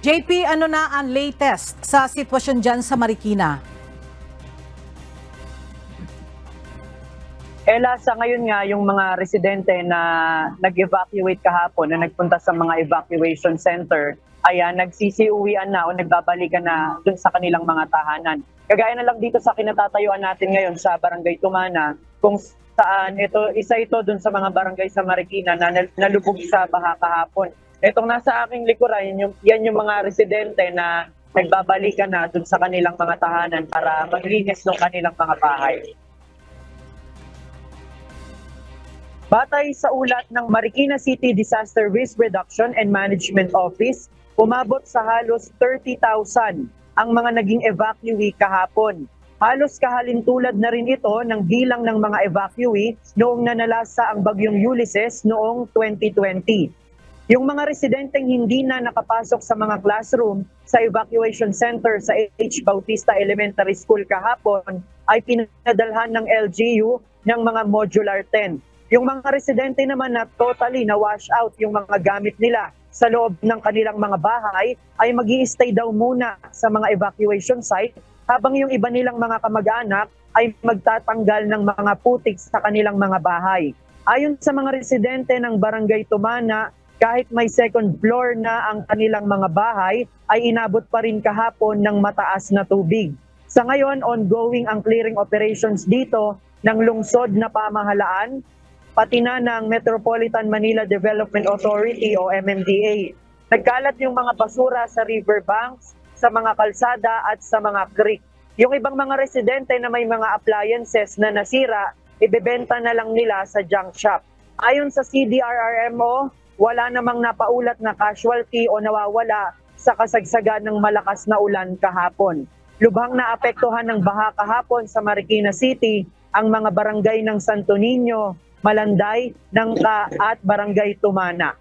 JP, ano na ang latest sa sitwasyon dyan sa Marikina? Ella, sa ngayon nga, yung mga residente na nag-evacuate kahapon, na nagpunta sa mga evacuation center, ayan, nagsisiuwian na o nagbabalikan na dun sa kanilang mga tahanan. Kagaya na lang dito sa kinatatayuan natin ngayon sa Barangay Tumana, kung saan isa ito dun sa mga barangay sa Marikina na nalubog sa baha kahapon. Itong nasa aking likuran, yan yung mga residente na nagbabalikan na dun sa kanilang mga tahanan para maglinis ng kanilang mga bahay. Batay sa ulat ng Marikina City Disaster Risk Reduction and Management Office, umabot sa halos 30,000 ang mga naging evacuee kahapon. Halos kahalintulad na rin ito ng bilang ng mga evacuee noong nanalasa ang bagyong Ulysses noong 2020. Yung mga residenteng hindi na nakapasok sa mga classroom sa evacuation center sa H. Bautista Elementary School kahapon ay pinadalhan ng LGU ng mga modular tent. Yung mga residente naman na totally na-wash out yung mga gamit nila sa loob ng kanilang mga bahay ay mag-i-stay daw muna sa mga evacuation site habang yung iba nilang mga kamag-anak ay magtatanggal ng mga putik sa kanilang mga bahay. Ayon sa mga residente ng Barangay Tumana, kahit may second floor na ang kanilang mga bahay, ay inabot pa rin kahapon ng mataas na tubig. Sa ngayon, ongoing ang clearing operations dito ng lungsod na pamahalaan, pati na ng Metropolitan Manila Development Authority o MMDA. Nagkalat yung mga basura sa riverbanks, sa mga kalsada at sa mga creek. Yung ibang mga residente na may mga appliances na nasira, ibebenta na lang nila sa junk shop. Ayon sa CDRRMO, wala namang napaulat na casualty o nawawala sa kasagsagan ng malakas na ulan kahapon. Lubhang naapektuhan ng baha kahapon sa Marikina City ang mga barangay ng Santo Niño, Malanday, Nangka at Barangay Tumana.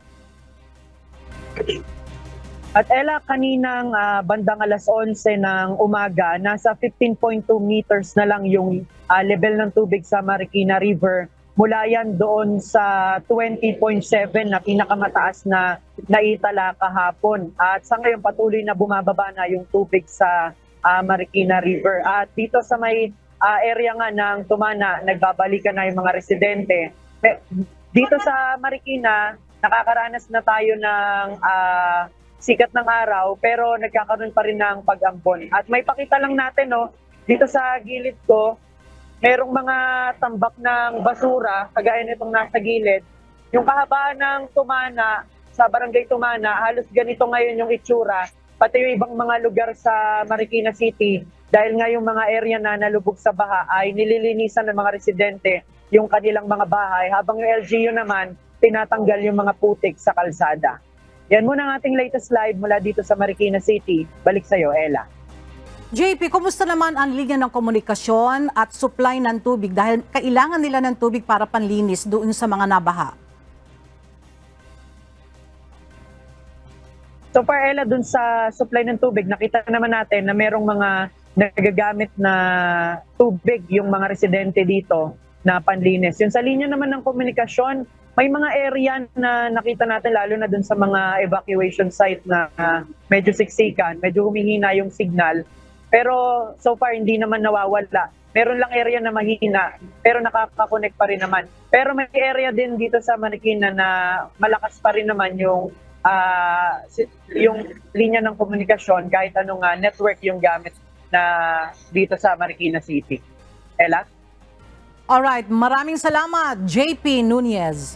At Ella, kaninang bandang alas 11 ng umaga, nasa 15.2 meters na lang yung level ng tubig sa Marikina River. Mula yan doon sa 20.7 na pinakamataas na naitala kahapon. At sa ngayon patuloy na bumababa na yung tubig sa Marikina River. At dito sa may area nga ng Tumana, nagbabalikan na yung mga residente. Dito sa Marikina, nakakaranas na tayo ng sikat ng araw pero nagkakaroon pa rin ng pag-ambon. At may pakita lang natin, no, dito sa gilid ko, merong mga tambak ng basura, kagaya nitong nasa gilid. Yung kahabaan ng Tumana, sa Barangay Tumana, halos ganito ngayon yung itsura. Pati yung ibang mga lugar sa Marikina City, dahil nga yung mga area na nalubog sa baha ay nililinisan ng mga residente yung kanilang mga bahay, habang yung LGU naman, tinatanggal yung mga putik sa kalsada. Yan muna ang ating latest live mula dito sa Marikina City. Balik sa'yo, Ella. JP, kumusta naman ang linya ng komunikasyon at supply ng tubig dahil kailangan nila ng tubig para panlinis doon sa mga nabaha? So far, Ella, dun sa supply ng tubig, nakita naman natin na merong mga nagagamit na tubig yung mga residente dito na panlinis. Yung sa linya naman ng komunikasyon, may mga area na nakita natin lalo na dun sa mga evacuation site na medyo siksikan, medyo humihina yung signal. Pero so far hindi naman nawawala. Meron lang area na mahina pero nakaka-connect pa rin naman. Pero may area din dito sa Marikina na malakas pa rin naman yung linya ng komunikasyon kahit anong network yung gamit na dito sa Marikina City. Ella? Alright, maraming salamat, JP Nunez.